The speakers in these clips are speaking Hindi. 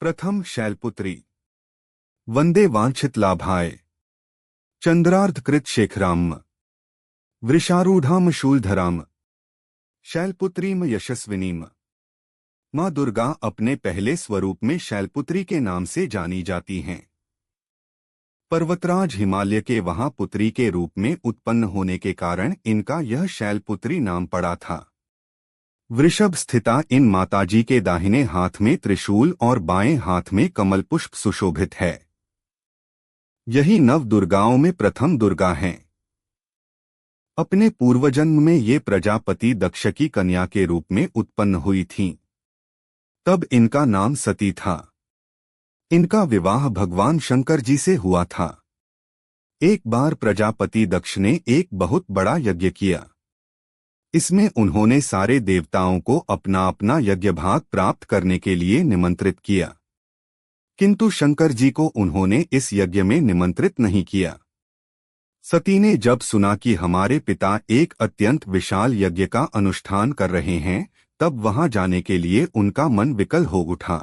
प्रथम शैलपुत्री। वंदे वांछित लाभाय चंद्रार्धकृत शेखराम वृषारूढ़ाम शूलधराम शैलपुत्रीम यशस्विनीम। माँ दुर्गा अपने पहले स्वरूप में शैलपुत्री के नाम से जानी जाती हैं। पर्वतराज हिमालय के वहां पुत्री के रूप में उत्पन्न होने के कारण इनका यह शैलपुत्री नाम पड़ा था। वृषभ स्थिता इन माताजी के दाहिने हाथ में त्रिशूल और बाएं हाथ में कमल पुष्प सुशोभित है। यही नव दुर्गाओं में प्रथम दुर्गा हैं। अपने पूर्वजन्म में ये प्रजापति दक्ष की कन्या के रूप में उत्पन्न हुई थीं। तब इनका नाम सती था। इनका विवाह भगवान शंकर जी से हुआ था। एक बार प्रजापति दक्ष ने एक बहुत बड़ा यज्ञ किया। इसमें उन्होंने सारे देवताओं को अपना अपना यज्ञ भाग प्राप्त करने के लिए निमंत्रित किया, किंतु शंकर जी को उन्होंने इस यज्ञ में निमंत्रित नहीं किया। सती ने जब सुना कि हमारे पिता एक अत्यंत विशाल यज्ञ का अनुष्ठान कर रहे हैं, तब वहां जाने के लिए उनका मन विकल हो उठा।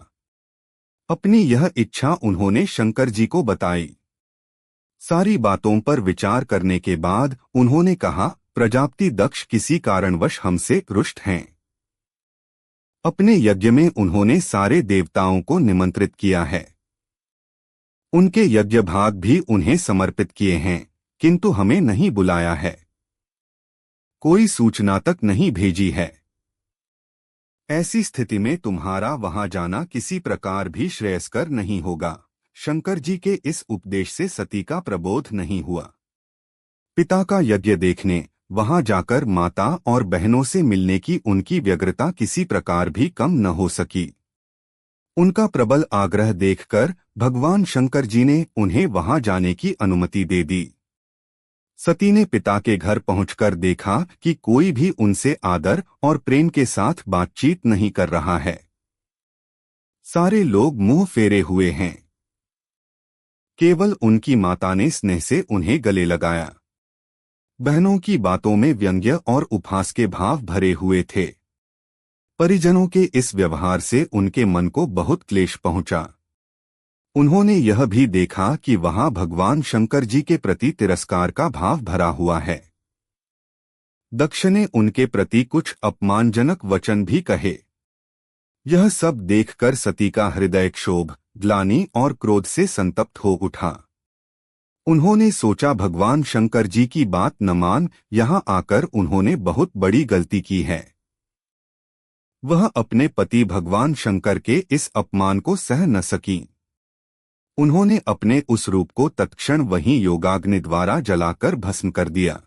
अपनी यह इच्छा उन्होंने शंकर जी को बताई। सारी बातों पर विचार करने के बाद उन्होंने कहा, प्रजापति दक्ष किसी कारणवश हमसे रुष्ट हैं। अपने यज्ञ में उन्होंने सारे देवताओं को निमंत्रित किया है। उनके यज्ञ भाग भी उन्हें समर्पित किए हैं, किंतु हमें नहीं बुलाया है। कोई सूचना तक नहीं भेजी है। ऐसी स्थिति में तुम्हारा वहां जाना किसी प्रकार भी श्रेयस्कर नहीं होगा। शंकर जी के इस उपदेश से सती का प्रबोध नहीं हुआ। पिता का यज्ञ देखने, वहां जाकर माता और बहनों से मिलने की उनकी व्यग्रता किसी प्रकार भी कम न हो सकी। उनका प्रबल आग्रह देखकर भगवान शंकर जी ने उन्हें वहां जाने की अनुमति दे दी। सती ने पिता के घर पहुंचकर देखा कि कोई भी उनसे आदर और प्रेम के साथ बातचीत नहीं कर रहा है। सारे लोग मुंह फेरे हुए हैं। केवल उनकी माता ने स्नेह से उन्हें गले लगाया। बहनों की बातों में व्यंग्य और उपहास के भाव भरे हुए थे। परिजनों के इस व्यवहार से उनके मन को बहुत क्लेश पहुंचा। उन्होंने यह भी देखा कि वहां भगवान शंकर जी के प्रति तिरस्कार का भाव भरा हुआ है। दक्ष ने उनके प्रति कुछ अपमानजनक वचन भी कहे। यह सब देखकर सती का हृदय क्षोभ, ग्लानि और क्रोध से संतप्त हो उठा। उन्होंने सोचा, भगवान शंकर जी की बात न मान यहाँ आकर उन्होंने बहुत बड़ी गलती की है। वह अपने पति भगवान शंकर के इस अपमान को सह न सकी। उन्होंने अपने उस रूप को तत्क्षण वहीं योगाग्नि द्वारा जलाकर भस्म कर दिया।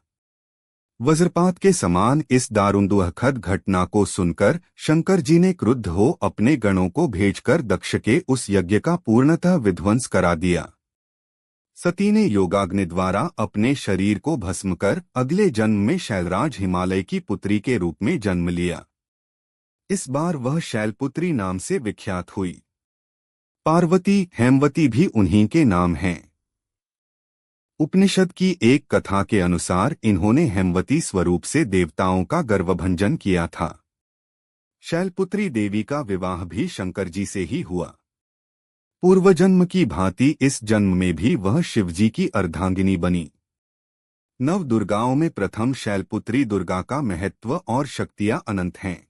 वज्रपात के समान इस दारुण दुखद घटना को सुनकर शंकर जी ने क्रुद्ध हो अपने गणों को भेजकर दक्ष के उस यज्ञ का पूर्णतः विध्वंस करा दिया। सती ने योगाग्नि द्वारा अपने शरीर को भस्म कर अगले जन्म में शैलराज हिमालय की पुत्री के रूप में जन्म लिया। इस बार वह शैलपुत्री नाम से विख्यात हुई। पार्वती, हेमवती भी उन्हीं के नाम हैं। उपनिषद की एक कथा के अनुसार इन्होंने हेमवती स्वरूप से देवताओं का गर्वभंजन किया था। शैलपुत्री देवी का विवाह भी शंकर जी से ही हुआ। पूर्वजन्म की भांति इस जन्म में भी वह शिवजी की अर्धांगिनी बनी। नव दुर्गाओं में प्रथम शैलपुत्री दुर्गा का महत्व और शक्तियां अनंत हैं।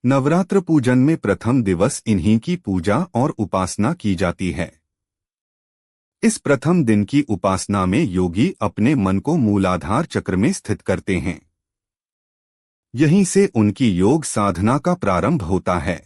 नवरात्र पूजन में प्रथम दिवस इन्हीं की पूजा और उपासना की जाती है। इस प्रथम दिन की उपासना में योगी अपने मन को मूलाधार चक्र में स्थित करते हैं। यहीं से उनकी योग साधना का प्रारंभ होता है।